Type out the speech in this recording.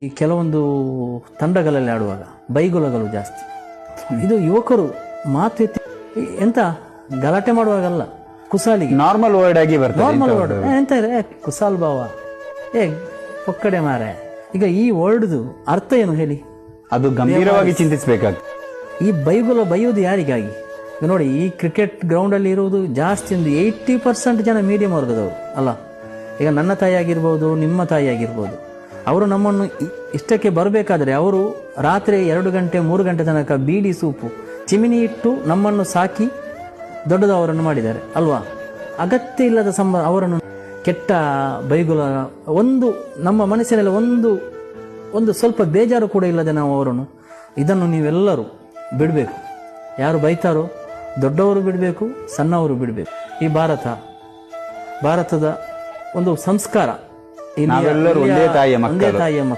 ಈ ಕೆಲವೊಂದು ತಂಡಗಳಲ್ಲಿ ಆಡುವಾಗ ಬೈಗುಲಗಳು ಜಾಸ್ತಿ. ಇದು ಯುವಕರು ಮಾತು ಎತ್ತಿ ಎಂತ ಗಲಾಟೆ ಮಾಡುವಾಗಲ್ಲ, ಕುಸಾಲಿಗೆ ನಾರ್ಮಲ್ ವರ್ಡ್ ಆಗಿ ಬರ್ತದೆ. ನಾರ್ಮಲ್ ವರ್ಡ್ ಎಂತ ಇದೆ, ಕುಸಾಲ್ ಭಾವ, ಪೊಕ್ಕಡೆ ಮಾರೆ. ಈಗ ಈ ವರ್ಡ್ದು ಅರ್ಥ ಏನು ಹೇಳಿ? ಅದು ಗಂಭೀರವಾಗಿ ಚಿಂತಿಸಬೇಕಾಗ್ತದೆ. ಈ ಬೈಗುಲ ಬೈಯುವುದು ಯಾರಿಗಾಗಿ? ಈಗ ನೋಡಿ, ಈ ಕ್ರಿಕೆಟ್ ಗ್ರೌಂಡ್ ಅಲ್ಲಿ ಇರುವುದು ಜಾಸ್ತಿ ಒಂದು 80% ಜನ ಮೀಡಿಯಂ ವರ್ಗದವರು ಅಲ್ಲ. ಈಗ ನನ್ನ ತಾಯಿ ಆಗಿರ್ಬೋದು, ನಿಮ್ಮ ತಾಯಿ ಆಗಿರ್ಬೋದು, ಅವರು ನಮ್ಮನ್ನು ಇಷ್ಟಕ್ಕೆ ಬರಬೇಕಾದ್ರೆ ಅವರು ರಾತ್ರಿ 2 ಗಂಟೆ 3 ಗಂಟೆ ತನಕ ಬೀಡಿ ಸೂಪು ಚಿಮಿನಿ ಇಟ್ಟು ನಮ್ಮನ್ನು ಸಾಕಿ ದೊಡ್ಡದವರನ್ನು ಮಾಡಿದ್ದಾರೆ ಅಲ್ವಾ? ಅಗತ್ಯ ಇಲ್ಲದ ಅವರನ್ನು ಕೆಟ್ಟ ಬೈಗುಲ, ಒಂದು ನಮ್ಮ ಮನಸ್ಸಿನಲ್ಲಿ ಒಂದು ಸ್ವಲ್ಪ ಬೇಜಾರು ಕೂಡ ಇಲ್ಲದೆ ನಾವು ಅವರನ್ನು, ಇದನ್ನು ನೀವೆಲ್ಲರೂ ಬಿಡಬೇಕು. ಯಾರು ಬೈತಾರೋ ದೊಡ್ಡವರು ಬಿಡಬೇಕು, ಸಣ್ಣವರು ಬಿಡಬೇಕು. ಈ ಭಾರತದ ಒಂದು ಸಂಸ್ಕಾರ, ನಾವೆಲ್ಲರೂ ಒಂದೇ ತಾಯಿಯ ಮಕ್ಕಳು.